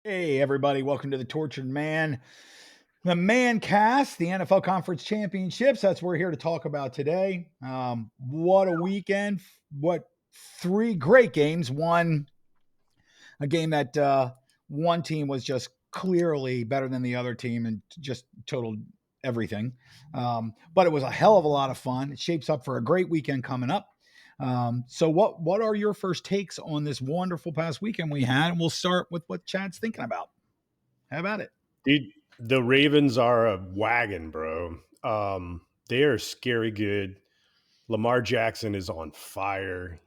Hey, everybody, welcome to the Tortured Man, the Mancast, the NFL Conference Championships. That's what we're here to talk about today. What a weekend. What three great games. A game that one team was just clearly better than the other team and just totaled everything. But it was a hell of a lot of fun. It shapes up for a great weekend coming up. So what are your first takes on this wonderful past weekend we had? And we'll start with what Chad's thinking about. How about it? Dude, the Ravens are a wagon, bro. They are scary good. Lamar Jackson is on fire.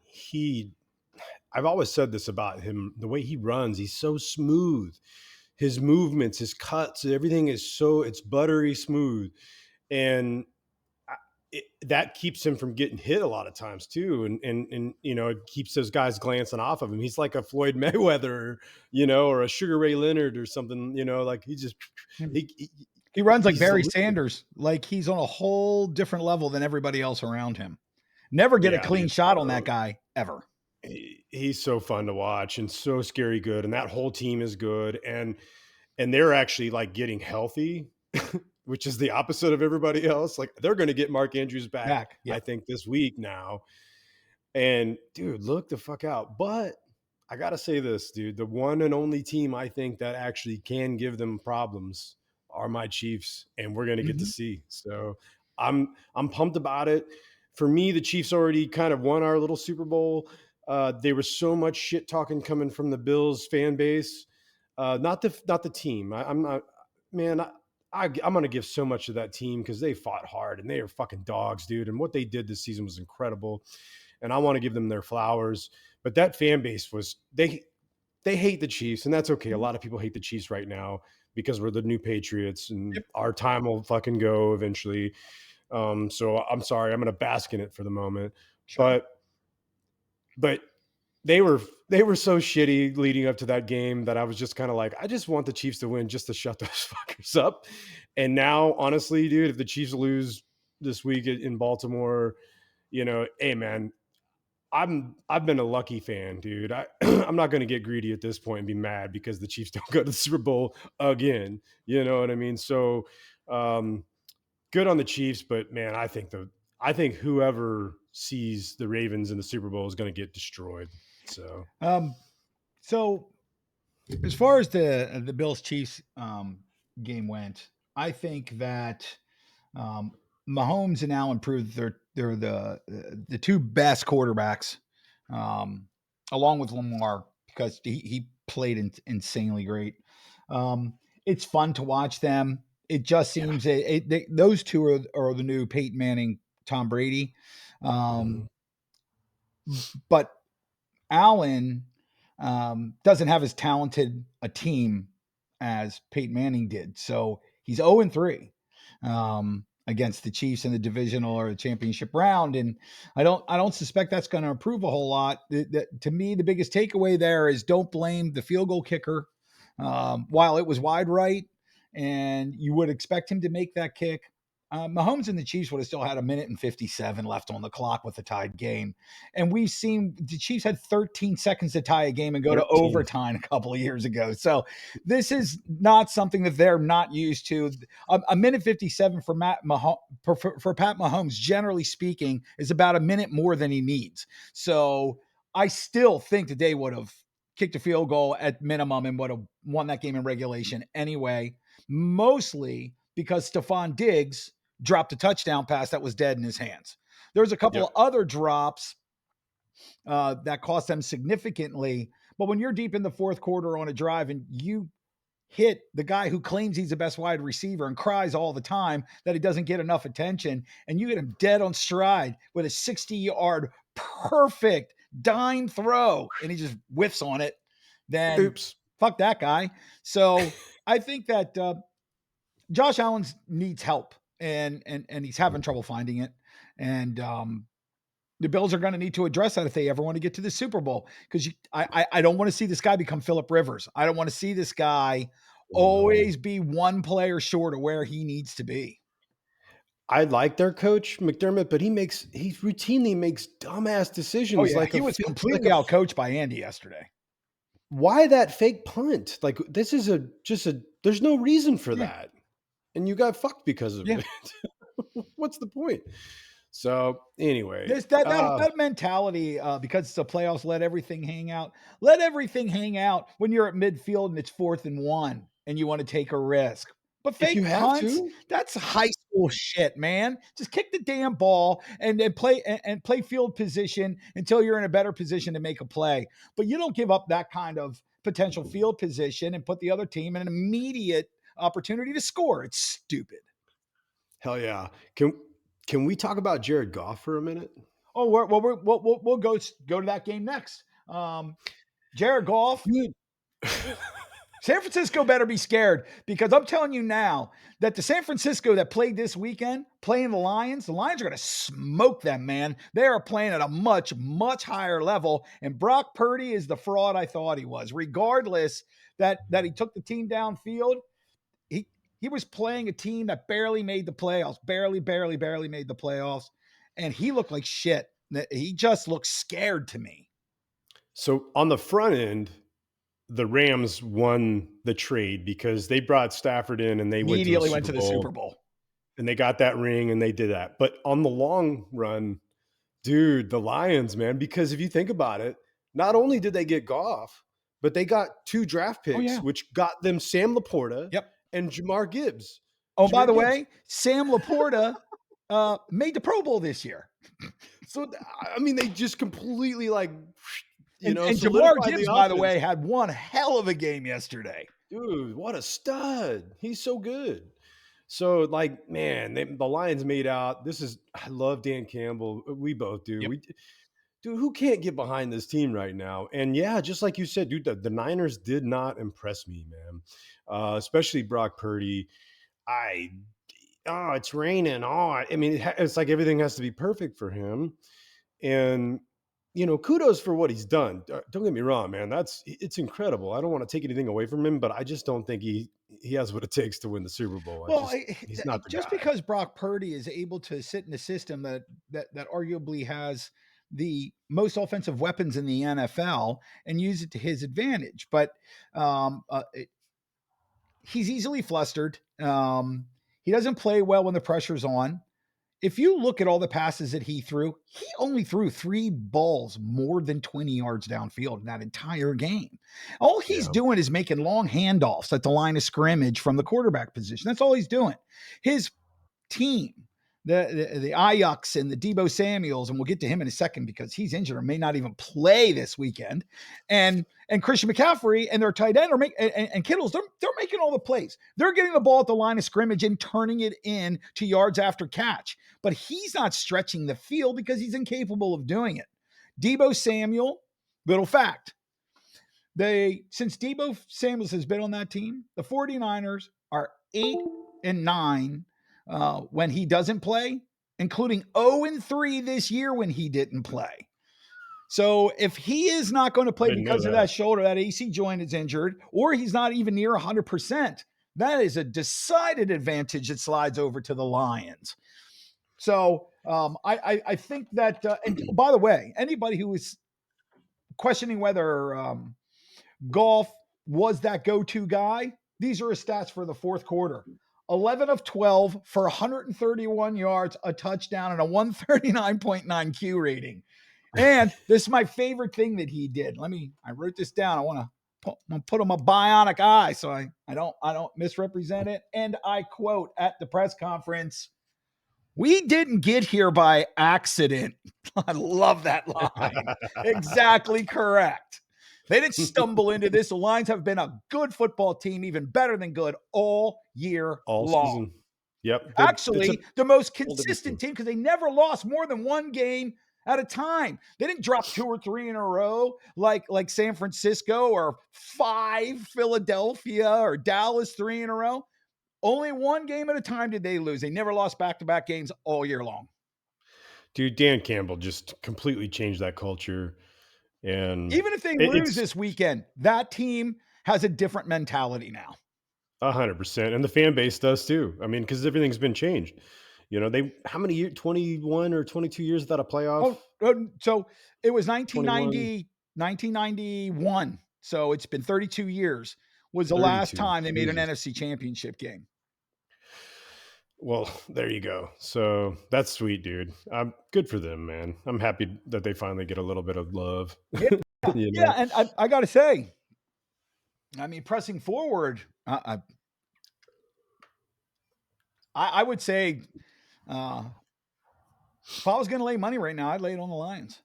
I've always said this about him. The way he runs, he's so smooth. His movements, his cuts, everything it's buttery smooth. And that keeps him from getting hit a lot of times too, and it keeps those guys glancing off of him. He's like a Floyd Mayweather, or a Sugar Ray Leonard or something. Like he just He runs like he's Barry elusive. Sanders, like he's on a whole different level than everybody else around him. Never get a Yeah, clean dude. shot on that guy ever. He's so fun to watch and so scary good, and that whole team is good, and they're actually like getting healthy, which is the opposite of everybody else. Like they're going to get Mark Andrews back, Back. I Yep. think, this week now. And dude, look the fuck out. But I gotta say this, dude, the one and only team I think that actually can give them problems are my Chiefs, and we're gonna get to Mhm. see. So I'm pumped about it. For me, the Chiefs already kind of won our little Super Bowl. There was so much shit talking coming from the Bills fan base. Not the team. I'm not, man. I'm going to give so much to that team because they fought hard and they are fucking dogs, dude. And what they did this season was incredible, and I want to give them their flowers. But that fan base they hate the Chiefs, and that's okay. A Mhm. lot of people hate the Chiefs right now because we're the new Patriots, and Yep. our time will fucking go eventually. So I'm sorry, I'm going to bask in it for the moment, Sure. but but they were so shitty leading up to that game that I was just kind of like, I just want the Chiefs to win just to shut those fuckers up. And now, honestly, dude, if the Chiefs lose this week in Baltimore, hey man, I've been a lucky fan, dude. I'm not going to get greedy at this point and be mad because the Chiefs don't go to the Super Bowl again. You know what I mean? So um, good on the Chiefs, but man, I think whoever sees the Ravens in the Super Bowl is going to get destroyed. So Um, so as far as the Bills Chiefs game went, I think that um, Mahomes and Allen proved they're the two best quarterbacks, um, along with Lamar because he played insanely great. It's fun to watch them. It just yeah. seems those two are the new Peyton Manning, Tom Brady. Mhm. Um, but Allen doesn't have as talented a team as Peyton Manning did. So he's 0-3 against the Chiefs in the divisional or the championship round. And I don't suspect that's going to improve a whole lot. To me, the biggest takeaway there is don't blame the field goal kicker. While it was wide right and you would expect him to make that kick, Mahomes and the Chiefs would have still had a minute and 57 left on the clock with the tied game. And we've seen the Chiefs had 13 seconds to tie a game and go to 13. overtime a couple of years ago. So this is not something that they're not used to. A minute 57 for for Pat Mahomes, generally speaking, is about a minute more than he needs. So I still think that they would have kicked a field goal at minimum and would have won that game in regulation anyway, mostly because Stephon Diggs dropped a touchdown pass that was dead in his hands. There's a couple Yep. of other drops that cost them significantly. But when you're deep in the fourth quarter on a drive and you hit the guy who claims he's the best wide receiver and cries all the time that he doesn't get enough attention, and you get him dead on stride with a 60-yard perfect dime throw, and he just whiffs on it, then Oops. fuck that guy. So I think that Josh Allen needs help, and he's having trouble finding it. And the Bills are going to need to address that if they ever want to get to the Super Bowl. Because I don't want to see this guy become Philip Rivers. I don't want to see this guy No. always be one player short of where he needs to be. I like their coach McDermott, but he routinely makes dumbass Oh decisions yeah, like he a was like completely a outcoached by Andy yesterday. why that fake punt? Like, this is just a there's no reason for Yeah, that, and you got fucked because of yeah. it. What's the point? So, anyway, This that mentality, because it's the playoffs, let everything hang out. Let everything hang out when you're at midfield and it's 4th and 1 and you wanna take a risk. But if you fake have punts, to. that's high school shit, man. Just kick the damn ball and then play field position until you're in a better position to make a play. But you don't give up that kind of potential field position and put the other team in an immediate opportunity to score. It's stupid. Hell yeah. Can we talk about Jared Goff for a minute? Oh, we'll go to that game next. Jared Goff, Dude. San Francisco better be scared because I'm telling you now that the San Francisco that played this weekend, playing the Lions are going to smoke them, man. They are playing at a much, much higher level. And Brock Purdy is the fraud I thought he was. Regardless that he took the team downfield, he he was playing a team that barely made the playoffs, barely made the playoffs, and he looked like shit. He just looked scared to me. So, on the front end, the Rams won the trade because they brought Stafford in and they went to a Immediately went Super to the Super Bowl Bowl. and they got that ring and they did that. But on the long run, dude, the Lions, man, because if you think about it, not only did they get Goff, but they got 2 draft Oh picks, yeah. which got them Sam Laporta Yep. and Jamar Gibbs. Oh, by Jameer the Gibbs. way, Sam Laporta made the Pro Bowl this year, So, I mean, they just completely, like, and Jamar solidified the Gibbs, by the offense. way, had one hell of a game yesterday. Dude, what a stud. He's so good. So, like, man, the Lions made out. I love Dan Campbell. We both do. Yep. Dude, who can't get behind this team right now? And yeah, just like you said, dude, the Niners did not impress me, man. Especially Brock Purdy. I, oh, it's raining. Oh, I mean, it's like everything has to be perfect for him. And kudos for what he's done. Don't get me wrong, man. It's incredible. I don't want to take anything away from him, but I just don't think he has what it takes to win the Super Bowl. Well, He's not the just guy. because Brock Purdy is able to sit in a system that arguably has the most offensive weapons in the NFL and use it to his advantage, but um, uh, he's easily flustered. He doesn't play well when the pressure's on. If you look at all the passes that he only threw 3 balls more than 20 yards downfield in that entire game. All he's Yeah. doing is making long handoffs at the line of scrimmage from the quarterback position. That's all he's doing. His team, the Ayuks and the Debo Samuels, and we'll get to him in a second because he's injured or may not even play this weekend. And Christian McCaffrey and their tight end and Kittles, they're making all the plays. They're getting the ball at the line of scrimmage and turning it in to yards after catch. But he's not stretching the field because he's incapable of doing it. Debo Samuel, little fact. Since Debo Samuels has been on that team, the 49ers are 8-9 when he doesn't play, including 0-3 this year when he didn't play. So if he is not going to I play didn't know because of that that. shoulder, that AC joint is injured, or he's not even near 100%, that is a decided advantage that slides over to the Lions. So I think that, and by the way, anybody who is questioning whether Golf was that go-to guy. These are his stats for the fourth quarter. 11 of 12 for 131 yards, a touchdown, and a 139.9 Q rating. And this is my favorite thing that he did. I wrote this down. I want to put him a bionic eye so I don't misrepresent it. And I quote at the press conference, "We didn't get here by accident." I love that line. Exactly correct. They didn't stumble into this. The Lions have been a good football team, even better than good, all year All long. season. Yep. It's a Actually, the most whole different consistent team. team because they never lost more than one game at a time. They didn't drop 2 or 3 in a row like San Francisco or 5 Philadelphia or Dallas 3 in a row. Only one game at a time did they lose. They never lost back-to-back games all year long. Dude, Dan Campbell just completely changed that culture. And Even if they lose it's this weekend, that team has a different mentality now. 100%. And the fan base does too. I mean, because everything's been changed. How many years, 21 or 22 years without a playoff? So it was 21. 1990, 1991. So it's been 32 years was the last 32. time they made an Jesus. NFC championship game. Well, there you go. So that's sweet, dude. I'm good for them, man. I'm happy that they finally get a little bit of love. Yeah. you Yeah. know, And I got to say, I mean, pressing forward, I would say uh, if I was going to lay money right now, I'd lay it on the Lions.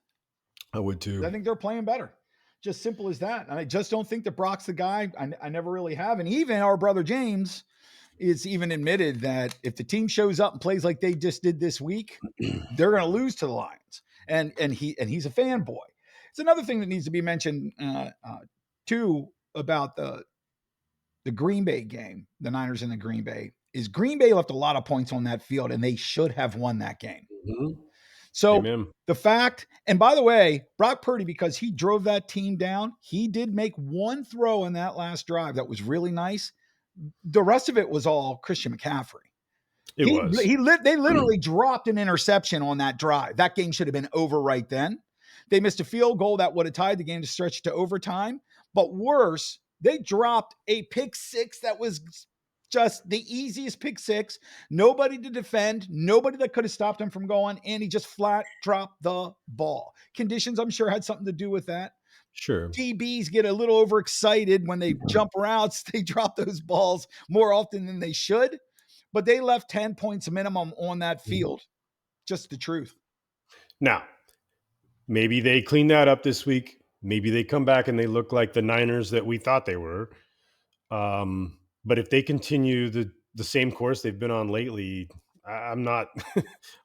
I would I too. think they're playing better. Just simple as that. And I just don't think that Brock's the guy. I never really have. And even our brother James is even admitted that if the team shows up and plays like they just did this week, they're going to lose to the Lions. And he's a fanboy. It's another thing that needs to be mentioned too about the Green Bay game, the Niners in the Green Bay, is Green Bay left a lot of points on that field, and they should have won that game. Mhm. So Amen. the fact, and by the way, Brock Purdy, because he drove that team down, he did make one throw in that last drive that was really nice. The rest of it was all Christian McCaffrey. It was. They literally dropped an interception on that drive. That game should have been over right then. They missed a field goal that would have tied the game to stretch it to overtime. But worse, they dropped a pick six that was just the easiest pick six. Nobody to defend, nobody that could have stopped him from going, and he just flat dropped the ball. Conditions, I'm sure, had something to do with that. Sure. DBs get a little overexcited when they jump routes. They drop those balls more often than they should, but they left 10 points minimum on that Mhm. field. Just the truth. Now, maybe they clean that up this week. Maybe they come back and they look like the Niners that we thought they were. But if they continue the same course they've been on lately, I'm not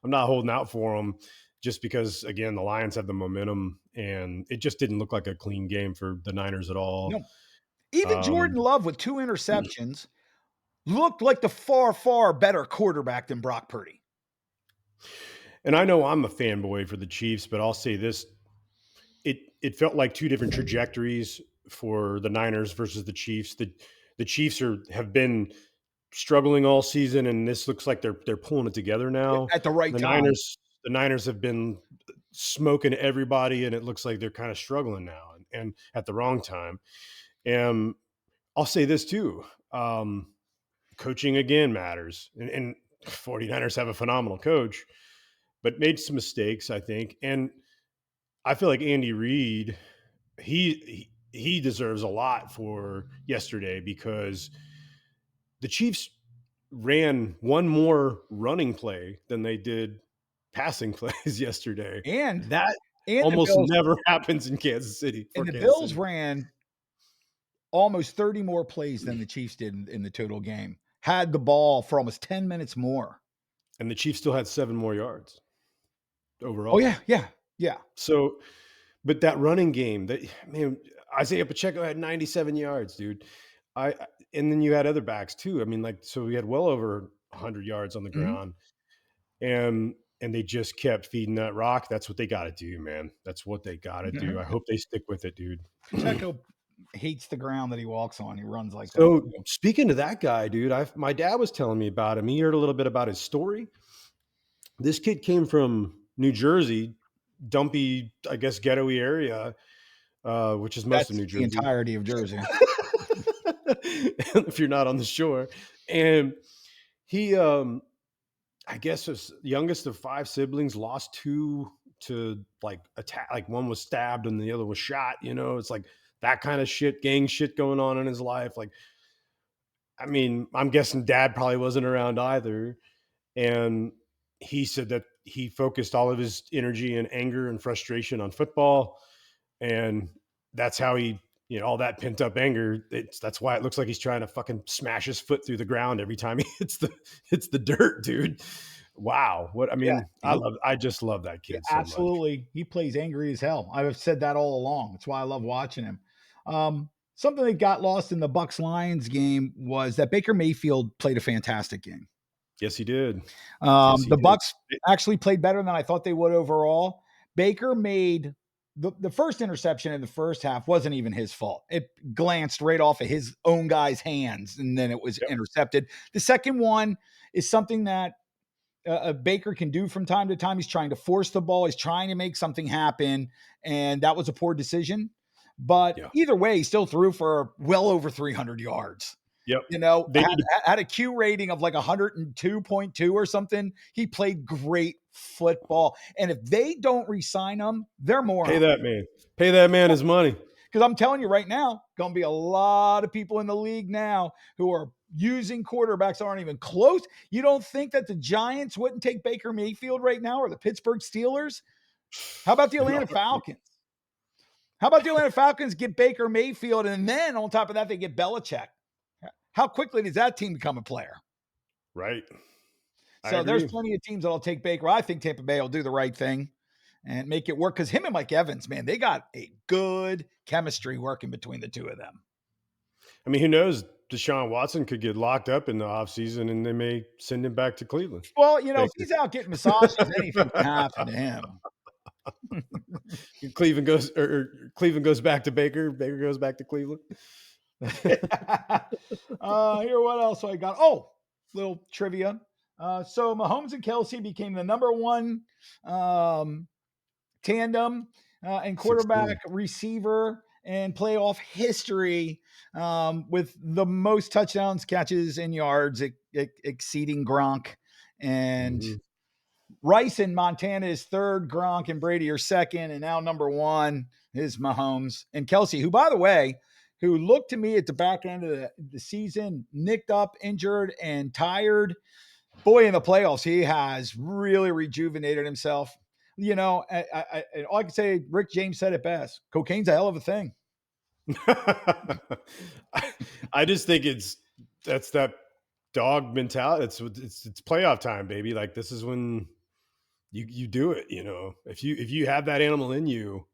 I'm not holding out for them just because again the Lions have the momentum and it just didn't look like a clean game for the Niners at all. No, even Jordan Um, Love with 2 interceptions looked like the far, far better quarterback than Brock Purdy. and I know I'm a fanboy for the Chiefs, but I'll say this: it felt like two different trajectories for the Niners versus the Chiefs. The Chiefs have been struggling all season, and this looks like they're pulling it together now. At the right The time. Niners have been smoking everybody, and it looks like they're kind of struggling now, and at the wrong time. And I'll say this too: coaching again matters, and 49ers have a phenomenal coach, but made some mistakes, I think, and I feel like Andy Reid he deserves a lot for yesterday because the Chiefs ran one more running play than they did passing plays yesterday. And That and the almost Bills never happens in Kansas City for and the Kansas Bills City. ran almost 30 more plays than the Chiefs did in the total game. Had the ball for almost 10 minutes more. And the Chiefs still had 7 more yards Oh overall. yeah, yeah, yeah. So, but that running game, that man, Isaiah Pacheco had 97 yards, dude. I and then you had other backs too. I mean, like, so we had well over 100 yards on the Mhm. ground, and they just kept feeding that rock. That's what they got to do, man. That's what they got to do. I hope they stick with it, dude. Pacheco hates the ground that he walks on. He runs like that So too. speaking of that guy, dude, my dad was telling me about him. He heard a little bit about his story. This kid came from New Jersey, dumpy, I guess, ghetto-y area, which is most of That's New the Jersey. entirety of Jersey. If you're not on the shore, and he, I guess, was the youngest of 5 siblings, lost 2 to like attack, like one was stabbed and the other was shot. It's like that kind of shit, gang shit going on in his life. Like, I mean, I'm guessing dad probably wasn't around either. And he said that he focused all of his energy and anger and frustration on football. And that's how all that pent up anger. That's why it looks like he's trying to fucking smash his foot through the ground every time he hits the dirt, dude. Wow. What, I Yeah, mean, I just love that yeah, kid so much. absolutely. He plays angry as hell. I've said that all along. That's why I love watching him. Something that got lost in the Bucks Lions game was that Baker Mayfield played a fantastic game. Yes, he did. Yes, he The did. Bucks actually played better than I thought they would overall. Baker made the first interception in the first half wasn't even his fault. It glanced right off of his own guy's hands, and then it was Yep. intercepted. The second one is something that Baker can do from time to time. He's trying to force the ball. He's trying to make something happen, and that was a poor decision. But Yeah. either way, he still threw for well over 300 yards. Yep. You know, They need to had a Q rating of like 102.2 or something. He played great football. And if they don't re-sign him, they're pay morons. that man. Pay that man his money. Because I'm telling you right now, going to be a lot of people in the league now who are using quarterbacks that aren't even close. You don't think that the Giants wouldn't take Baker Mayfield right now, or the Pittsburgh Steelers? How about the Atlanta Falcons? How about the Atlanta Falcons get Baker Mayfield, and then on top of that, they get Belichick? How quickly does that team become a player? Right. I So there's agree. plenty of teams that'll take Baker. I think Tampa Bay will do the right thing and make it work, because him and Mike Evans, man, they got a good chemistry working between the two of them. I mean, who knows? Deshaun Watson could get locked up in the offseason and they may send him back to Cleveland. Well, you know, if Baker. he's out getting massages, anything can happen to him. Cleveland goes back to Baker. Baker goes back to Cleveland. Here, what else I got? Oh, little trivia. So Mahomes and Kelsey became the number one tandem in quarterback 16. receiver and playoff history, with the most touchdowns, catches, and yards, exceeding Gronk. And Mm-hmm. Rice in Montana is third, Gronk and Brady are second, and now number one is Mahomes. And Kelsey, who, by the way, who looked to me at the back end of the season, nicked up, injured, and tired. Boy, in the playoffs, he has really rejuvenated himself. You know, all I can say, Rick James said it best: cocaine's a hell of a thing. I just think that's that dog mentality. It's playoff time, baby. Like, this is when you do it. You know, if you have that animal in you,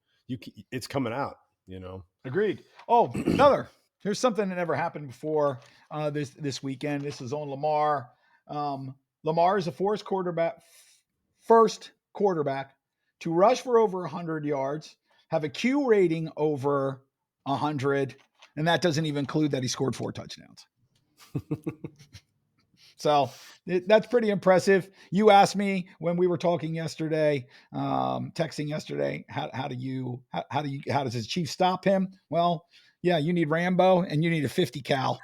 it's coming out. You know. Agreed. Oh, here's something that never happened before this weekend. This is on Lamar. Lamar is the first quarterback to rush for over 100 yards, have a Q rating over 100, and that doesn't even include that he scored 4 touchdowns. So that's pretty impressive. You asked me when we were talking yesterday, texting yesterday, how does his chief stop him? Well, yeah, you need Rambo and you need a 50 cal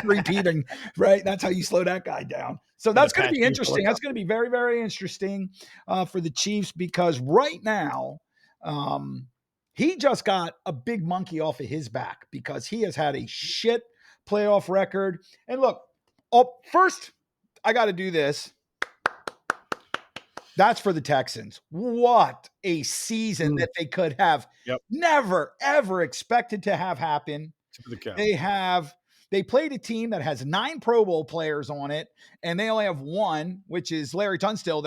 repeating, right? That's how you slow that guy down. So An that's going to be Apache interesting. That's going to be very, very interesting for the Chiefs, because right now, he just got a big monkey off of his back because he has had a shit playoff record. And look, first, I got to do this. That's for the Texans. What a season that they could have Yep. never, ever expected to have happen. Tip of the cap. They played a team that has 9 Pro Bowl players on it, and they only have one, which is Larry Tunsil,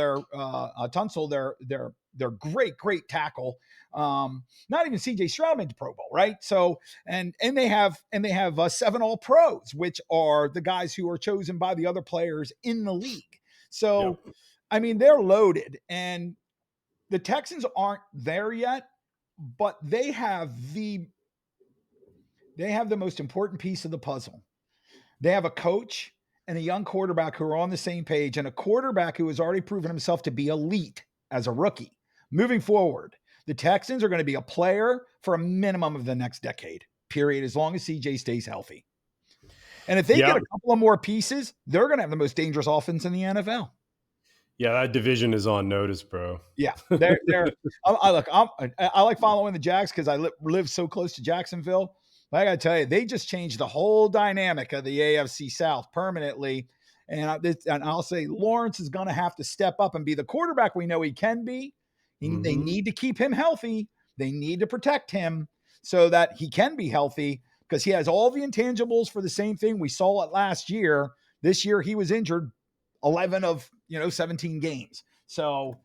their great tackle. Not even CJ Stroud made the Pro Bowl, right? So and they have 7 All Pros, which are the guys who are chosen by the other players in the league. So Yep. I mean, they're loaded, and the Texans aren't there yet, but they have the most important piece of the puzzle. They have a coach and a young quarterback who are on the same page, and a quarterback who has already proven himself to be elite as a rookie. Moving forward, the Texans are going to be a player for a minimum of the next decade, period, as long as CJ stays healthy. And if they get a couple of more pieces, they're going to have the most dangerous offense in the NFL. Yeah, that division is on notice, bro. Yeah, they're. I like following the Jags because I live so close to Jacksonville. But I got to tell you, they just changed the whole dynamic of the AFC South permanently. And I'll say Lawrence is going to have to step up and be the quarterback we know he can be. They need to keep him healthy. They need to protect him so that he can be healthy, because he has all the intangibles for the same thing. We saw it last year. This year he was injured 11 of 17 games. So,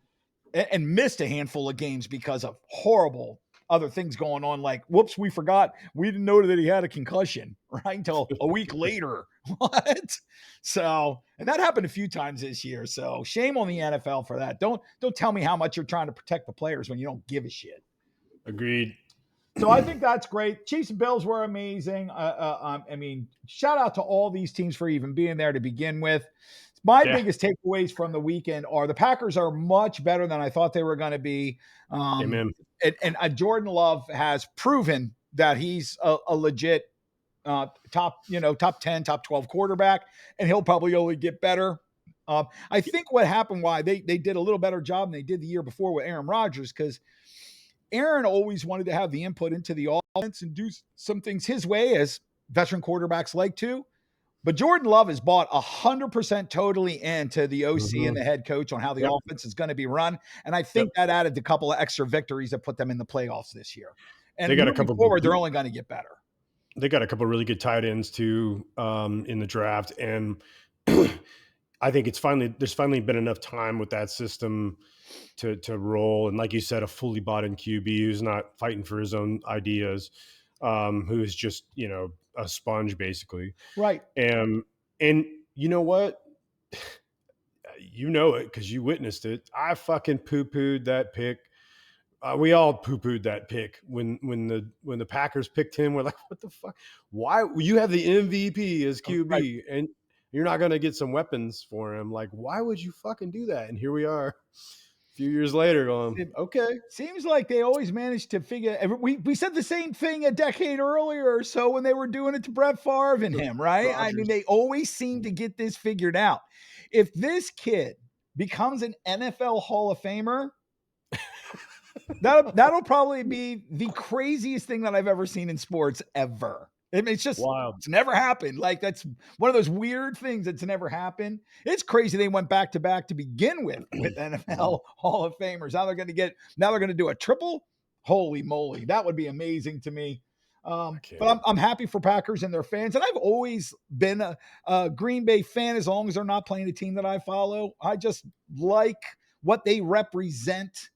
and missed a handful of games because of horrible other things going on. Like, whoops, we forgot. We didn't know that he had a concussion, right? Until a week later. What? So, and that happened a few times this year. So shame on the NFL for that. Don't tell me how much you're trying to protect the players when you don't give a shit. Agreed. So I think that's great. Chiefs and Bills were amazing. I mean, shout out to all these teams for even being there to begin with. My biggest takeaways from the weekend are the Packers are much better than I thought they were going to be. Amen. And Jordan Love has proven that he's a legit top 10, top 12 quarterback, and he'll probably only get better. I think what happened, why they did a little better job than they did the year before with Aaron Rodgers, because Aaron always wanted to have the input into the offense and do some things his way, as veteran quarterbacks like to. But Jordan Love has bought 100% totally into the OC and Mhm. the head coach on how the Yep, offense is going to be run. And I yep. think that added a couple of extra victories that put them in the playoffs this year. And They got a moving couple forward, they're only going to get better. they got a couple really good tight ends too, in the draft, and I think there's finally been enough time with that system to roll. And like you said, a fully bought in QB who's not fighting for his own ideas, who's just a sponge basically. Right. And and you know what? You know it because you witnessed it. I fucking poo pooed that pick. We all poo pooed that pick when the Packers picked him. We're like, what the fuck? Why you have the MVP as Right. QB and you're not going to get some weapons for him? Like, why would you fucking do that? And here we are, a few years later, going, It okay, seems like they always manage to figure. We said the same thing a decade earlier or so when they were doing it to Brett Favre and him, right? I mean, Rogers. they always seem to get this figured out. If this kid becomes an NFL Hall of Famer, that'll probably be the craziest thing that I've ever seen in sports ever. I mean, Wild. it's never happened. Like, that's one of those weird things that's never happened. It's crazy they went back to back to begin with Mhm. NFL Hall of Famers. Now they're gonna do a triple. Holy moly, that would be amazing to me. I But can't. I'm happy for Packers and their fans, and I've always been a Green Bay fan as long as they're not playing a team that I follow. I just like what they represent.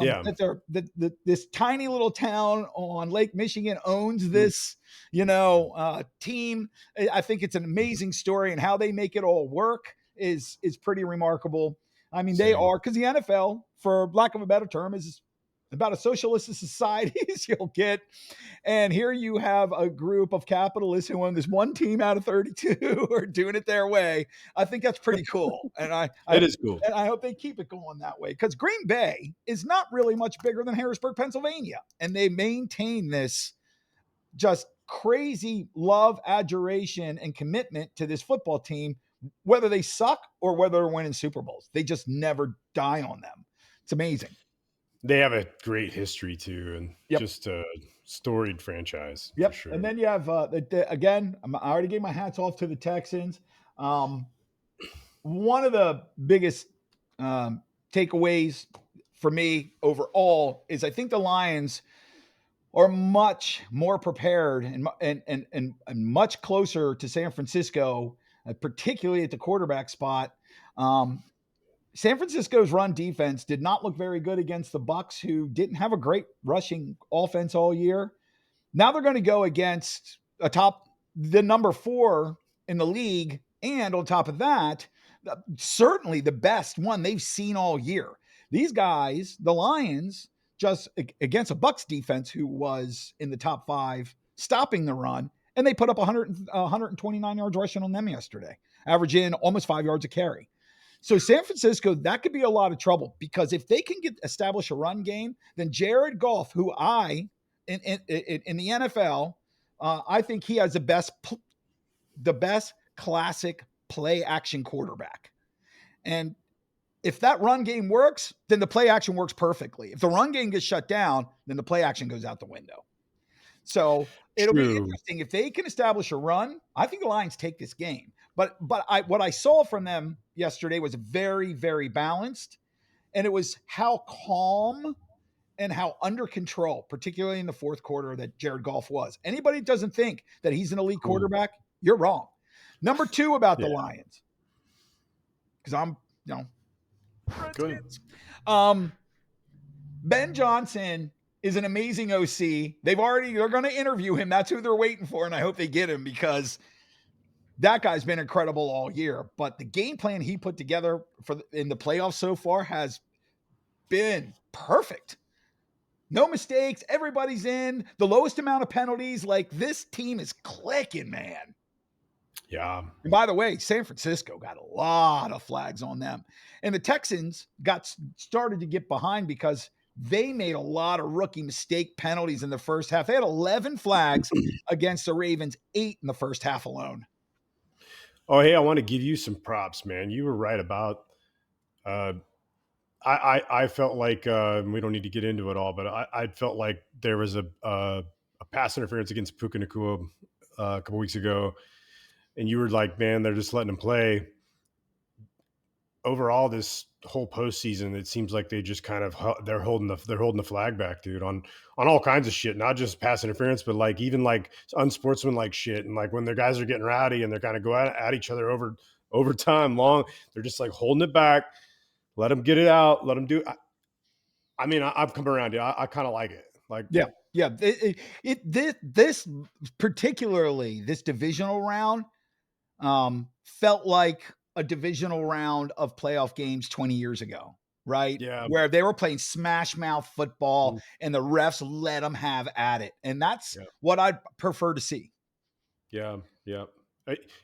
Yeah. That this tiny little town on Lake Michigan owns Mm. this, team. I think it's an amazing story, and how they make it all work is pretty remarkable. I mean, they Same. are, because the NFL, for lack of a better term, is about as socialist a society as you'll get. And here you have a group of capitalists who own this one team out of 32 who are doing it their way. I think that's pretty cool. It is cool. And I hope they keep it going that way, because Green Bay is not really much bigger than Harrisburg, Pennsylvania. And they maintain this just crazy love, adoration, and commitment to this football team, whether they suck or whether they're winning Super Bowls. They just never die on them. It's amazing. They have a great history too, and Yep. just a storied franchise for Yep. And sure. then you have again. I already gave my hats off to the Texans. Um, One of the biggest takeaways for me overall is I think the Lions are much more prepared and much closer to San Francisco, particularly at the quarterback spot. Um, San Francisco's run defense did not look very good against the Bucks, who didn't have a great rushing offense all year. Now they're going to go against the number 4 in the league. And on top of that, certainly the best one they've seen all year. These guys, the Lions, just against a Bucks defense who was in the top 5 stopping the run, and they put up 129 yards rushing on them yesterday, averaging almost 5 yards a carry. So San Francisco, that could be a lot of trouble, because if they can establish a run game, then Jared Goff, who in the NFL, I think he has the best classic play action quarterback. And if that run game works, then the play action works perfectly. If the run game gets shut down, then the play action goes out the window. So it'll be True. interesting if they can establish a run. I think the Lions take this game. But what I saw from them yesterday was very, very balanced, and it was how calm and how under control, particularly in the fourth quarter, that Jared Goff was. Anybody that doesn't think that he's an elite Cool. quarterback, you're wrong. Number 2 about the Yeah. Lions, because I'm, you know, Go ahead. um, Ben Johnson is an amazing OC. They're going to interview him. That's who they're waiting for, and I hope they get him, because that guy's been incredible all year. But the game plan he put together in the playoffs so far has been perfect. No mistakes. Everybody's in. The lowest amount of penalties. Like, this team is clicking, man. Yeah. And by the way, San Francisco got a lot of flags on them. And the Texans got started to get behind because they made a lot of rookie mistake penalties in the first half. They had 11 flags against the Ravens, 8 in the first half alone. Oh, hey, I want to give you some props, man. You were right about. Uh, I felt like we don't need to get into it all, but I felt like there was a pass interference against Puka Nakua a couple weeks ago, and you were like, man, they're just letting him play. Overall, this whole postseason, it seems like they just kind of they're holding the flag back, dude, on all kinds of shit, not just pass interference, but like even like unsportsmanlike shit, and like when their guys are getting rowdy and they're kind of go at each other over time long, they're just like holding it back, let them get it out, let them do. I mean, I've come around, dude. I kind of like it, like Yeah. Yeah. This particularly this divisional round felt like a divisional round of playoff games 20 years ago, right? yeah, Where they were playing smash mouth football mm, and the refs let them have at it. And that's yeah, what I'd prefer to see. yeah, yeah.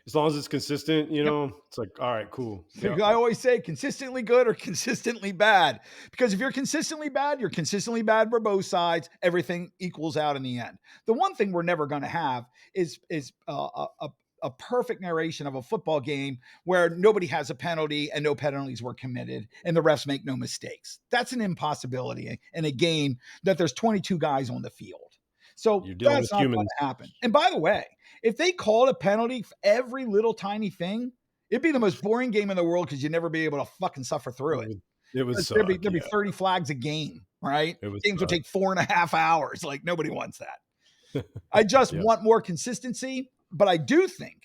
As long as it's consistent, Yep. it's like all right, cool, yeah, I always say consistently good or consistently bad. Because if you're consistently bad, you're consistently bad for both sides. Everything equals out in the end. The one thing we're never going to have is a perfect narration of a football game where nobody has a penalty and no penalties were committed and the refs make no mistakes. That's an impossibility in a game that there's 22 guys on the field. So you're dealing that's with not going humans. to happen. And by the way, if they called a penalty for every little tiny thing, it'd be the most boring game in the world because you'd never be able to fucking suffer through it. It would There'd suck, be yeah, 30 flags a game, right? it would Games would suck. take 4.5 hours. Like nobody wants that. I just Yeah. want more consistency, but I do think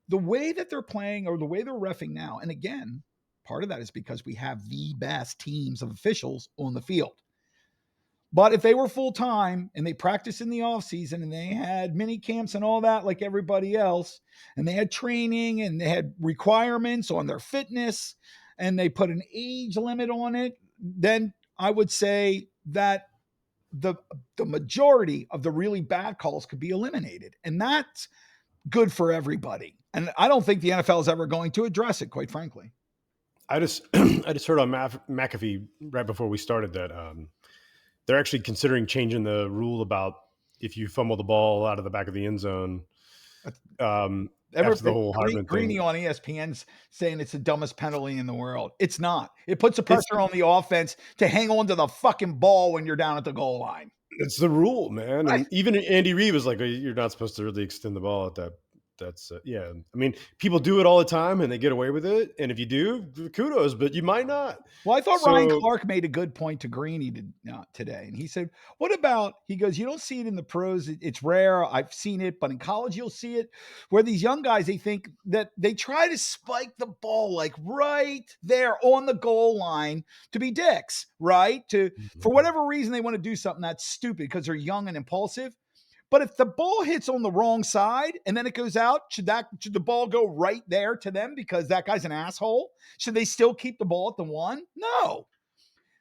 the way that they're playing or the way they're reffing now, and again, part of that is because we have the best teams of officials on the field. But if they were full time and they practiced in the off season and they had mini camps and all that, like everybody else, and they had training and they had requirements on their fitness and they put an age limit on it, then I would say that the the majority of the really bad calls could be eliminated. And that's good for everybody. And I don't think the NFL is ever going to address it, quite frankly. I just I just heard on McAfee right before we started that they're actually considering changing the rule about if you fumble the ball out of the back of the end zone after the whole Hardman Greeny thing. on ESPN's saying it's the dumbest penalty in the world. It's not. It puts the It's pressure on the offense to hang on to the fucking ball when you're down at the goal line. it's the rule, man. Right. And even Andy Reid was like, "You're not supposed to really extend the ball at that." That's yeah. I mean, people do it all the time and they get away with it. And if you do, kudos, but you might not. Well, I thought Ryan So Clark made a good point to Greeny today. And he said, what about, he goes, you don't see it in the pros. It's rare. I've seen it, but in college, you'll see it where these young guys, they think that they try to spike the ball like right there on the goal line to be dicks, right? For whatever reason, they want to do something that's stupid because they're young and impulsive. But if the ball hits on the wrong side and then it goes out, should the ball go right there to them because that guy's an asshole? Should they still keep the ball at the one? No.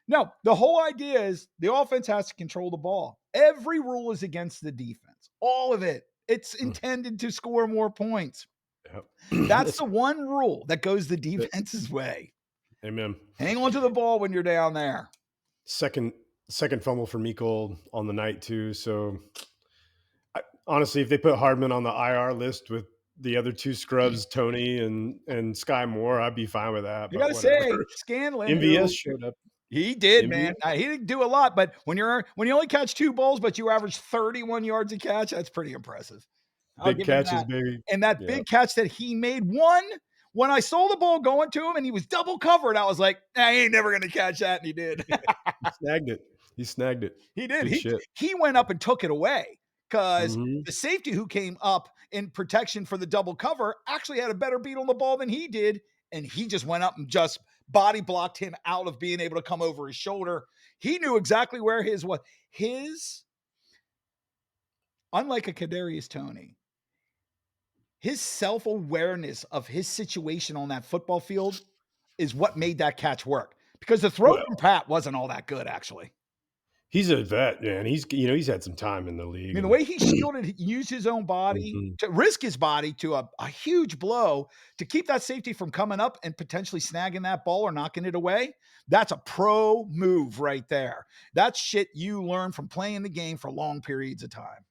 No. The whole idea is the offense has to control the ball. Every rule is against the defense. All of it. It's intended to score more points. yeah. That's It's, the one rule that goes the defense's way. amen. Hang on to the ball when you're down there. Second second fumble for Miko on the night too. So honestly, if they put Hardman on the IR list with the other two scrubs, Tony and Sky Moore, I'd be fine with that. I But gotta whatever. say, Scanlon, MVS who showed up. he did, man. MVS, He didn't do a lot, but when you only catch 2 balls, but you average 31 yards a catch, that's pretty impressive. I'll big give him catches, that. baby. And that Yeah, big catch that he made, one when I saw the ball going to him and he was double covered, I was like, nah, he ain't never gonna catch that, and he did. he snagged it. He snagged it. He did. Good He shit. he went up and took it away because Hmm. the safety who came up in protection for the double cover actually had a better beat on the ball than he did, and he just went up and just body blocked him out of being able to come over his shoulder. He knew exactly where his was. His Unlike a Kadarius Toney, his self-awareness of his situation on that football field is what made that catch work. Because the throw Well, from Pat wasn't all that good, actually. He's a vet, man. He's had some time in the I league mean, the and way he shielded, he used his own body Mhm. to risk his body to a huge blow to keep that safety from coming up and potentially snagging that ball or knocking it away. That's a pro move right there. That's shit you learn from playing the game for long periods of time.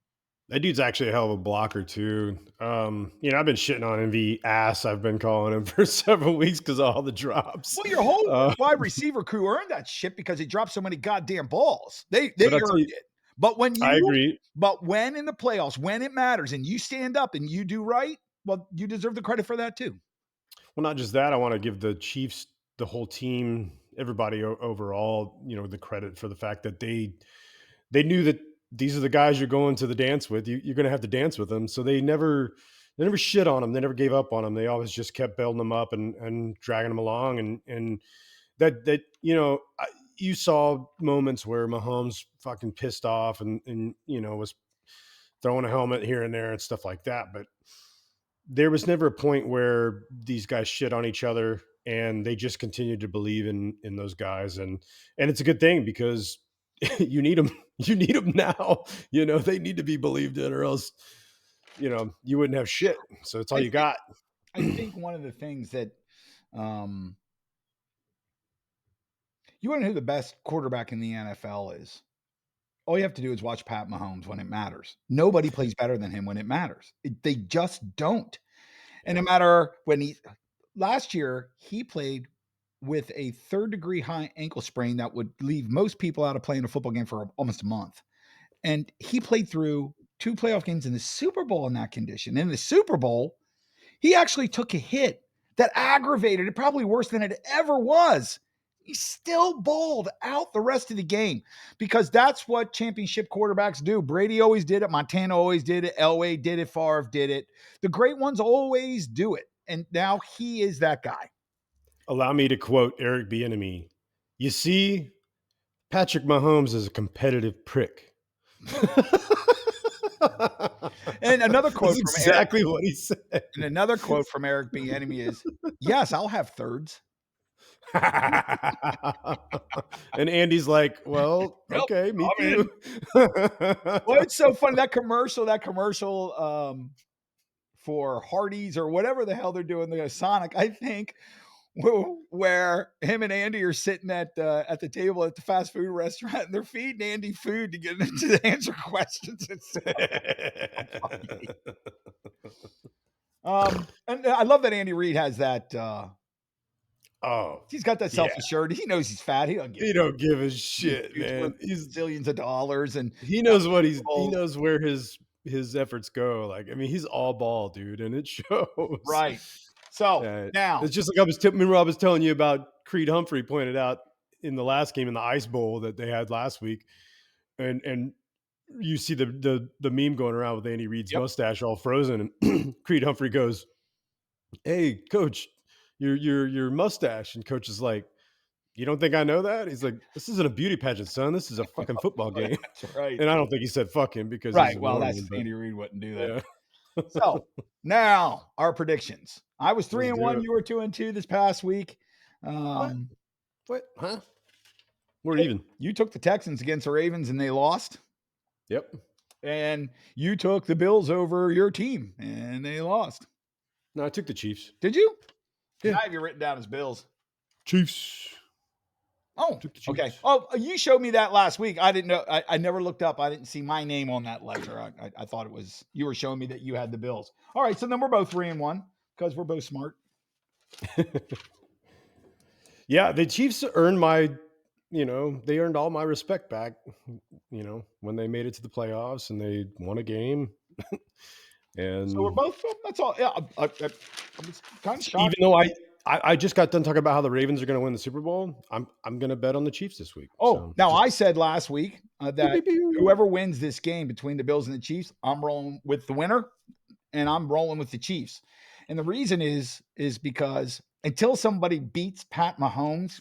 That dude's actually a hell of a blocker too. I've been shitting on MV ass. I've been calling him for several weeks because of all the drops. Well, your whole Uh, wide receiver crew earned that shit because he dropped so many goddamn balls. They but I'll tell earned you, it. But when I you agree. but when in the playoffs, when it matters and you stand up and you do right, well, you deserve the credit for that too. Well, not just that, I want to give the Chiefs, the whole team, everybody overall, the credit for the fact that they knew that these are the guys you're going to the dance with. You're going to have to dance with them. So they never shit on them. They never gave up on them. They always just kept building them up and dragging them along. And that you saw moments where Mahomes fucking pissed off and was throwing a helmet here and there and stuff like that. But there was never a point where these guys shit on each other, and they just continued to believe in those guys. And it's a good thing because you need them. You need them now. They need to be believed in, or else you wouldn't have shit. So it's all I you think got. I think one of the things that um you want to know who the best quarterback in the NFL is. All you have to do is watch Pat Mahomes when it matters. Nobody plays better than him when it matters. They just don't. And no Yeah. matter when he last year, he played with a third degree high ankle sprain that would leave most people out of playing a football game for almost a month. And he played through two playoff games in the Super Bowl in that condition. In the Super Bowl, he actually took a hit that aggravated it, probably worse than it ever was. He still balled out the rest of the game because that's what championship quarterbacks do. Brady always did it. Montana always did it. Elway did it. Favre did it. The great ones always do it. And now he is that guy. Allow me to quote Eric Bieniemy. You see, Patrick Mahomes is a competitive prick. And another That's quote from Eric, exactly what he said. and another quote from Eric B. Enemy is, "Yes, I'll have thirds." And Andy's like, well, Nope, okay, me I'm in. too. Well, it's so funny that commercial for Hardee's or whatever the hell they're doing, the Sonic, I think, where him and Andy are sitting at the table at the fast food restaurant and they're feeding Andy food to get him to answer questions. It's so funny. And I love that Andy Reid has that. Oh, He's got that yeah. self assured. He knows he's fat. He don't give He don't give a a shit. shit, Dude's worth man. zillions of dollars and He got knows what he Super knows where his efforts go. Like, I mean, he's all ball, dude, and it shows. right. So Uh, now, it's just like remember I was telling you about Creed Humphrey pointed out in the last game in the Ice Bowl that they had last week, and you see the meme going around with Andy Reid's yep. mustache all frozen, and Creed Humphrey goes, "Hey, coach, your mustache," and coach is like, "You don't think I know that?" He's like, "This isn't a beauty pageant, son. This is a fucking football game." That's right. And I don't think he said "fuck him" because he's Right. Well, annoying, that's but Andy Reid wouldn't do that. yeah, So now our predictions. I was three let's and do one. it. You were 2-2 this past week. What? Um, What? Huh? We're even. you took the Texans against the Ravens and they lost. Yep. And you took the Bills over your team and they lost. No, I took the Chiefs. Did you? Because Yeah, I have you written down as Bills. Chiefs. Oh, Took the okay. Chiefs. Oh, you showed me that last week. I didn't know. I never looked up. I didn't see my name on that ledger. I thought it was you were showing me that you had the Bills. All right. So then we're both 3-1 because we're both smart. Yeah, the Chiefs earned they earned all my respect back, when they made it to the playoffs and they won a game. So we're And both. That's all. Yeah. I was kind of even shocked. though I just got done talking about how the Ravens are going to win the Super Bowl, I'm going to bet on the Chiefs this week. Oh, So now just I said last week pew, that pew, pew. whoever wins this game between the Bills and the Chiefs, I'm rolling with the winner, and I'm rolling with the Chiefs. And the reason is because until somebody beats Pat Mahomes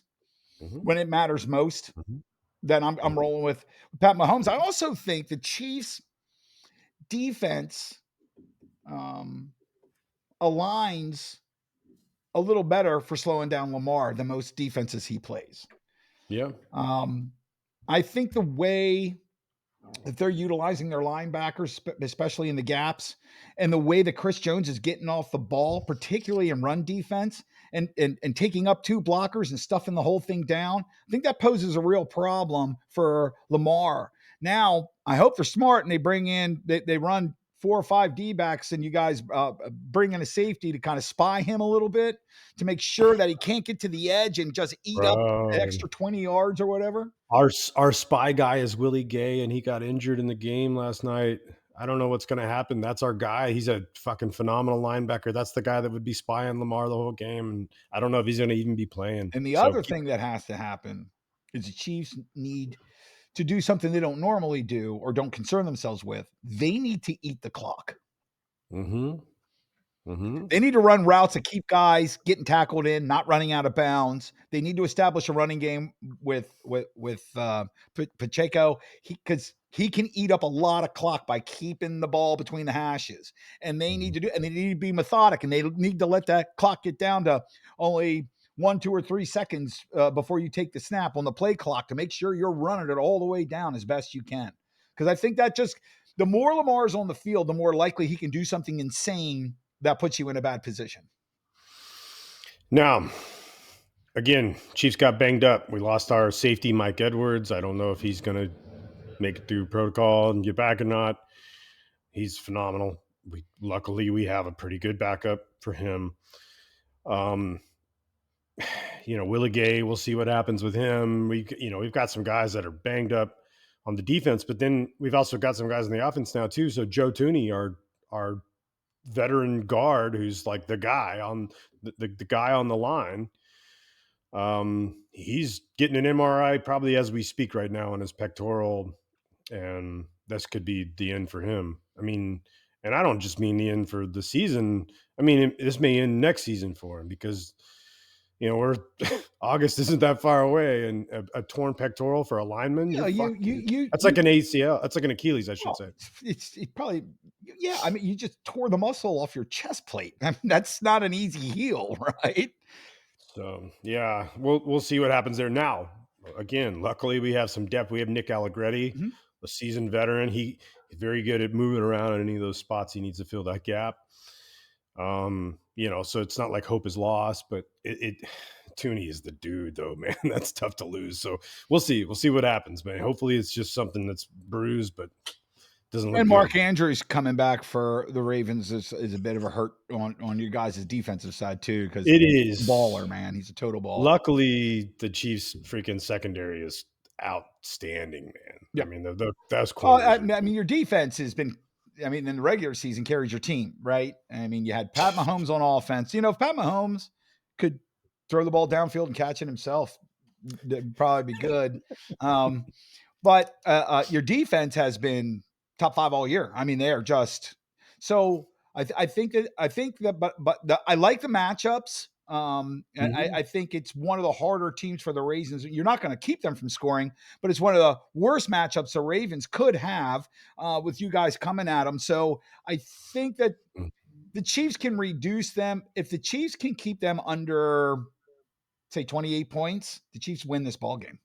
Mhm, when it matters most, mhm, then I'm mhm, rolling with Pat Mahomes. I mhm. also think the Chiefs defense um, aligns a little better for slowing down Lamar than most defenses he plays. Yeah. Um, I think the way that they're utilizing their linebackers, especially in the gaps, and the way that Chris Jones is getting off the ball, particularly in run defense, and taking up two blockers and stuffing the whole thing down, I think that poses a real problem for Lamar. Now, I hope they're smart and they bring in they run 4 or 5 D backs, and you guys bring in a safety to kind of spy him a little bit to make sure that he can't get to the edge and just eat up an Bro. extra 20 yards or whatever. Our spy guy is Willie Gay, and he got injured in the game last night. I don't know what's going to happen. That's our guy. He's a fucking phenomenal linebacker. That's the guy that would be spying Lamar the whole game. And I don't know if he's going to even be playing. And the So other thing that has to happen is the Chiefs need to do something they don't normally do or don't concern themselves with. They need to eat the clock. mm-hmm, mm-hmm. They need to run routes that keep guys getting tackled in, not running out of bounds. They need to establish a running game with Pacheco, because he can eat up a lot of clock by keeping the ball between the hashes. And they need Mhm. to do, and they need to be methodic, and they need to let that clock get down to only 1, 2, or 3 seconds before you take the snap on the play clock to make sure you're running it all the way down as best you can. Because I think that just the more Lamar's on the field, the more likely he can do something insane that puts you in a bad position. Now, again, Chiefs got banged up. We lost our safety, Mike Edwards. I don't know if he's going to make it through protocol and get back or not. He's phenomenal. Luckily we have a pretty good backup for him. Um, Willie Gay, we'll see what happens with him. We've got some guys that are banged up on the defense, but then we've also got some guys in the offense now too. So Joe Tooney, our veteran guard, who's like the guy on the guy on the line. He's getting an MRI probably as we speak right now on his pectoral, and this could be the end for him. I mean, and I don't just mean the end for the season. I mean, this may end next season for him because we're August isn't that far away, and a torn pectoral for a lineman, Yeah, you're you fucked, you dude. you That's like you an ACL. That's like an Achilles, I should well, say. it's probably yeah. I mean, you just tore the muscle off your chest plate. I mean, that's not an easy heal, right? So yeah, we'll see what happens there. Now, again, luckily we have some depth. We have Nick Allegretti, Mhm. a seasoned veteran. He's very good at moving around in any of those spots he needs to fill that gap. So it's not like hope is lost, but it Tooney is the dude though, man. That's tough to lose. So we'll see. We'll see what happens, man. Hopefully it's just something that's bruised, but doesn't look And good. Mark Andrews coming back for the Ravens is a bit of a hurt on you guys' defensive side too, because It baller, is. man. He's a total baller. Luckily, the Chiefs' freaking secondary is outstanding, man. I Yeah. mean, those Well, I, corners are I mean, your defense has been, I mean, in the regular season carries your team, right? I mean, you had Pat Mahomes on offense. If Pat Mahomes could throw the ball downfield and catch it himself, that'd probably be good. Um, but your defense has been top 5 all year. I mean, they are just so. I think that, but I like the matchups. And Mhm. I think it's one of the harder teams for the Ravens. You're not going to keep them from scoring, but it's one of the worst matchups the Ravens could have with you guys coming at them. So I think that Mm. the Chiefs can reduce them. If the Chiefs can keep them under, say, 28 points, the Chiefs win this ball game.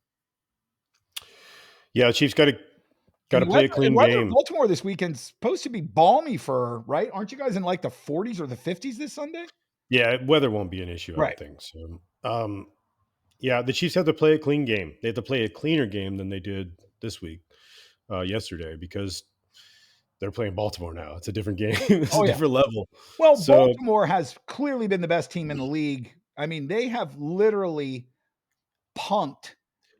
Yeah, the Chiefs got to And play a clean weather in game. Baltimore this weekend's supposed to be balmy for, right? Aren't you guys in like the 40s or the 50s this Sunday? Yeah, weather won't be an issue, I don't Right. think so. Yeah, the Chiefs have to play a clean game. They have to play a cleaner game than they did this week, yesterday, because they're playing Baltimore now. It's a different game. It's a Oh, yeah. different level. Well, So Baltimore has clearly been the best team in the league. I mean, they have literally punked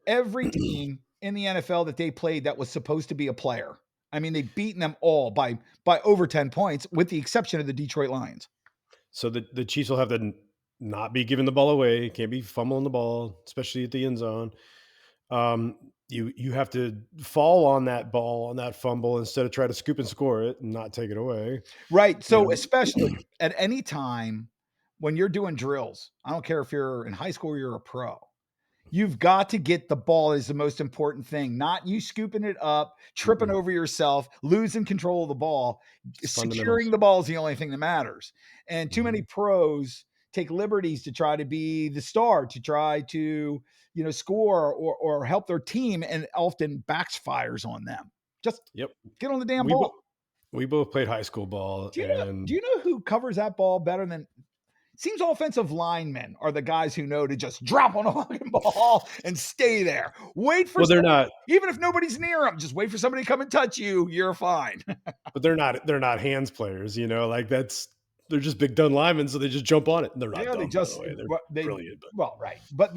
every team in the NFL that they played that was supposed to be a player. I mean, they've beaten them all by over 10 points, with the exception of the Detroit Lions. So the Chiefs will have to not be giving the ball away. Can't be fumbling the ball, especially at the end zone. You have to fall on that ball, on that fumble, instead of try to scoop and score it and not take it away. Right. You So, know, especially at any time when you're doing drills, I don't care if you're in high school or you're a pro, you've got to get the ball is the most important thing, not you scooping it up, tripping Mm-mm. over yourself, losing control of the ball. It's Securing fundamentals. the ball is the only thing that matters. And too many Mhm. pros take liberties to try to be the star, to try to, score or help their team, and often backfires on them. Just Yep. get on the damn We ball. bo- we both played high school ball, Do you know? Do and you know who covers that ball better than? Seems offensive linemen are the guys who know to just drop on a fucking ball and stay there. Wait for well, they're somebody, not, even if nobody's near them, just wait for somebody to come and touch you. You're fine. but they're not hands players. Like they're just big done linemen, so they just jump on it. And they're not Yeah, they dumb, by the just way. They're they brilliant, but well, right, but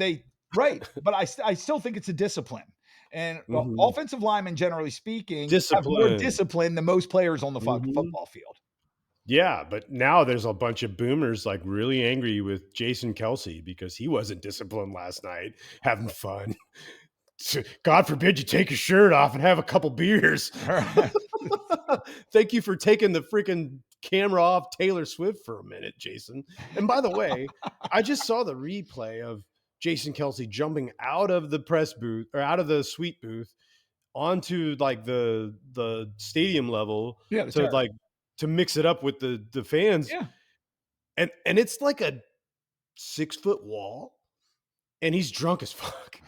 but I still think it's a discipline. And mhm. offensive linemen, generally speaking, have more Discipline. discipline than most players on the Mhm. football field. Yeah, but now there's a bunch of boomers like really angry with Jason Kelsey because he wasn't disciplined last night, having fun. God forbid you take your shirt off and have a couple beers. Thank you for taking the freaking camera off Taylor Swift for a minute, Jason. And by the way, I just saw the replay of Jason Kelsey jumping out of the press booth or out of the suite booth onto like the stadium level Yeah, the to terror. like to mix it up with the fans. Yeah, And it's like a 6-foot wall, and he's drunk as fuck.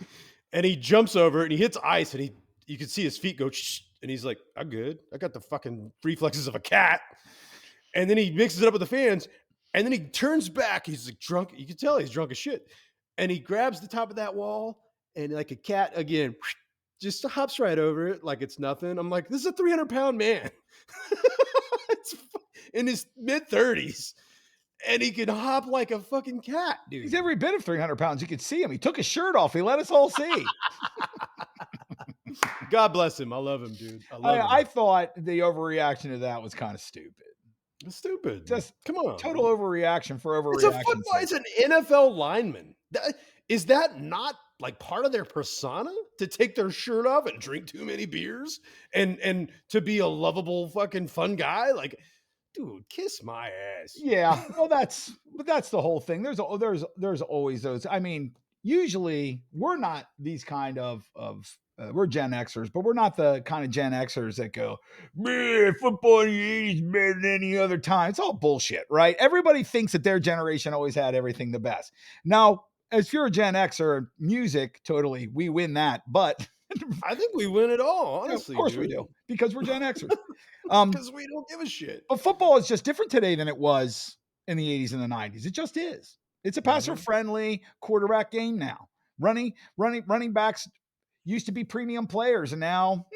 And he jumps over it and he hits ice, and you can see his feet go, shh, and he's like, I'm good. I got the fucking reflexes of a cat. And then he mixes it up with the fans, and then he turns back. He's like drunk. You can tell he's drunk as shit. And he grabs the top of that wall, and like a cat again, just hops right over it like it's nothing. I'm like, this is a 300-pound man. It's in his mid 30s, and he can hop like a fucking cat, he's dude. every bit of 300 pounds. You could see him. He took his shirt off. He let us all see. God bless him. I love him, dude. I love I him. thought the overreaction to that was kind of stupid. It's stupid. Just Come total on. overreaction for It's a overreaction's football. sake. It's an NFL lineman. Is that not like part of their persona to take their shirt off and drink too many beers and to be a lovable fucking fun guy? Like, dude, kiss my ass. Yeah, well, that's the whole thing. There's always those. I mean, usually we're not these kind we're Gen Xers, but we're not the kind of Gen Xers that go, man, football in the 80s better than any other time. It's all bullshit, right? Everybody thinks that their generation always had everything the best. Now, as you're a Gen Xer, music, totally, we win that. But I think we win it all, of honestly, course we dude. do, because we're Gen Xers. Um, Because we don't give a shit. But football is just different today than it was in the 80s and the 90s. It just is. It's a passer Mhm. friendly quarterback game now. Running backs used to be premium players, and now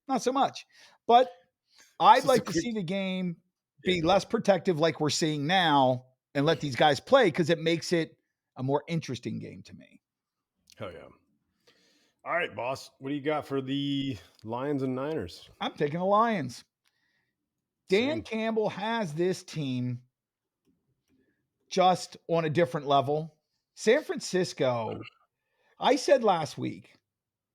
not so much. But It's I'd just a like to quick, see the game yeah. be less protective like we're seeing now, and let these guys play, because it makes it a more interesting game to me. Hell yeah. All right, boss. What do you got for the Lions and Niners? I'm taking the Lions. Dan Same. Campbell has this team just on a different level. San Francisco, I said last week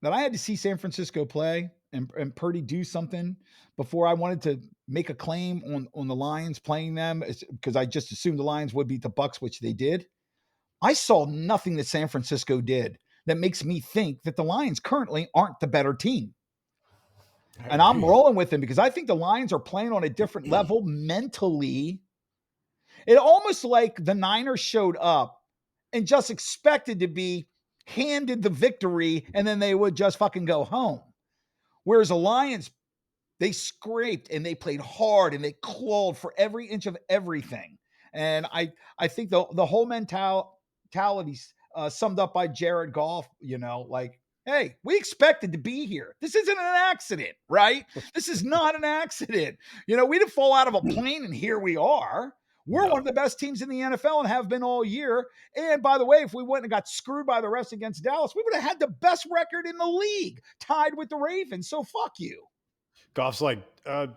that I had to see San Francisco play and Purdy do something before I wanted to make a claim on the Lions playing them, because I just assumed the Lions would beat the Bucks, which they did. I saw nothing that San Francisco did that makes me think that the Lions currently aren't the better team. I And I'm agree. rolling with them because I think the Lions are playing on a different level mentally. It almost like the Niners showed up and just expected to be handed the victory, and then they would just fucking go home. Whereas the Lions, they scraped and they played hard and they clawed for every inch of everything. And I think the whole mentality summed up by Jared Goff, like, hey, we expected to be here. This isn't an accident, right? This is not an accident. We didn't fall out of a plane and here we are. We're one of No. the best teams in the NFL and have been all year. And by the way, if we went and got screwed by the refs against Dallas, we would have had the best record in the league, tied with the Ravens. So fuck you. Goff's like,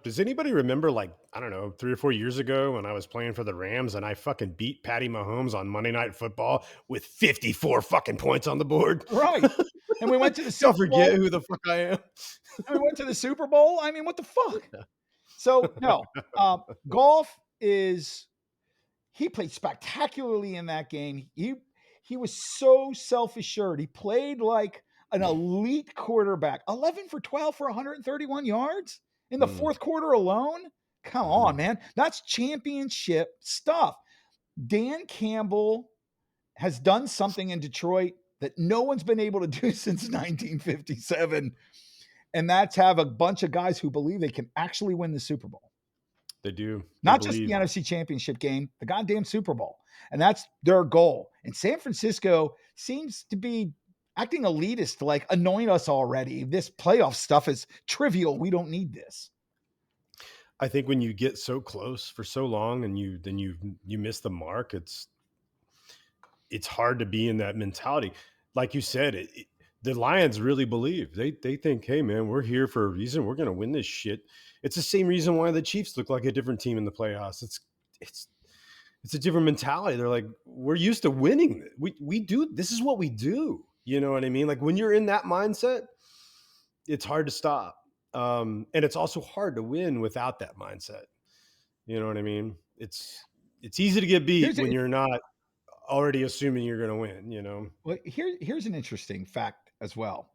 does anybody remember, like, I don't know, 3 or 4 years ago when I was playing for the Rams and I fucking beat Patty Mahomes on Monday Night Football with 54 fucking points on the board? Right. And we went to the Y'all Super forget Bowl. who the fuck I am? And we went to the Super Bowl. I mean, what the fuck? So no, Golf is he played spectacularly in that game. He was so self-assured. He played like an elite quarterback. 11 for 12 for 131 yards in the Mm, fourth quarter alone. Come on, mhm. man. That's championship stuff. Dan Campbell has done something in Detroit that no one's been able to do since 1957, and that's have a bunch of guys who believe they can actually win the Super Bowl. They do. They Not just the believe. NFC Championship game, the goddamn Super Bowl. And that's their goal. And San Francisco seems to be acting elitist, like annoying us already. This playoff stuff is trivial. We don't need this. I think when you get so close for so long and you miss the mark, it's hard to be in that mentality. Like you said, the Lions really believe they think, hey man, we're here for a reason. We're going to win this shit. It's the same reason why the Chiefs look like a different team in the playoffs. It's it's a different mentality. They're like, we're used to winning. We do this is what we do. You know what I mean? Like when you're in that mindset, it's hard to stop. And it's also hard to win without that mindset. You know what I mean? It's easy to get beat Here's when a, you're not already assuming you're going to win, you know? well, here's an interesting fact as well.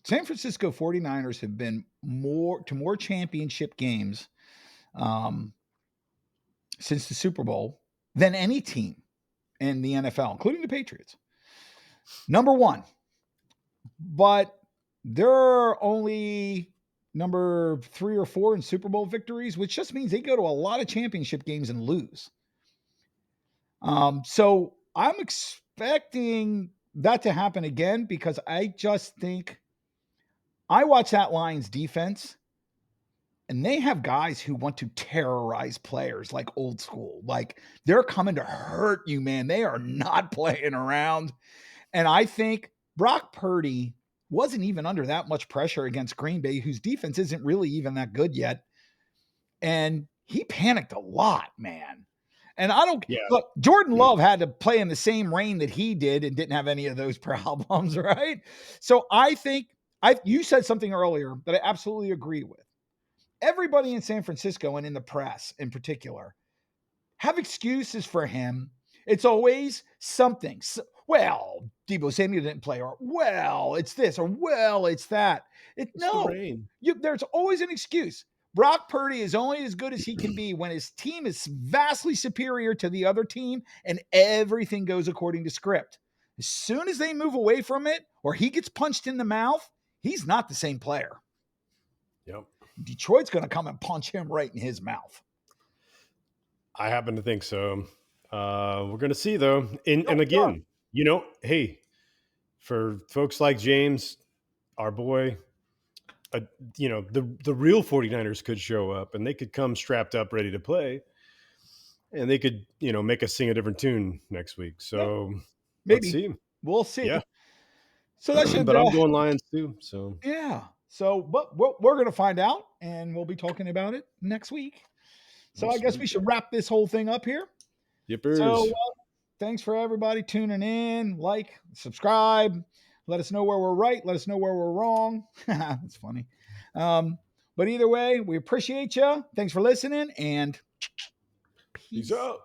San Francisco 49ers have been more championship games um, since the Super Bowl than any team in the NFL, including the Patriots. Number one, but they're only number 3 or 4 in Super Bowl victories, which just means they go to a lot of championship games and lose. So I'm expecting that to happen again because I just think I watch that Lions defense and they have guys who want to terrorize players like old school. Like they're coming to hurt you, man. They are not playing around. And I think Brock Purdy wasn't even under that much pressure against Green Bay, whose defense isn't really even that good yet. And he panicked a lot, man. And I don't Yeah. look, Jordan Love had to play in the same rain that he did and didn't have any of those problems, right? So I think you said something earlier that I absolutely agree with. Everybody in San Francisco and in the press in particular have excuses for him. It's always something. Well, Debo Samuel didn't play, or well, it's this, or well, it's that. It's the No, rain. there's always an excuse. Brock Purdy is only as good as he can be when his team is vastly superior to the other team and everything goes according to script. As soon as they move away from it or he gets punched in the mouth, he's not the same player. Yep. Detroit's going to come and punch him right in his mouth. I happen to think so. We're going to see though. No, And we are. again, hey, for folks like James, our boy, uh, the real 49ers could show up and they could come strapped up, ready to play. And they could, make us sing a different tune next week. Yeah, So let's maybe. see. We'll Yeah. see. So that should, But I'm going Lions too. So yeah. So, but we're going to find out and we'll be talking about it next week. So I next guess we week. should wrap this whole thing up here. So, Yippers. thanks for everybody tuning in. Like, subscribe. Let us know where we're right. Let us know where we're wrong. That's funny. But either way, we appreciate you. Thanks for listening and Peace peace. out.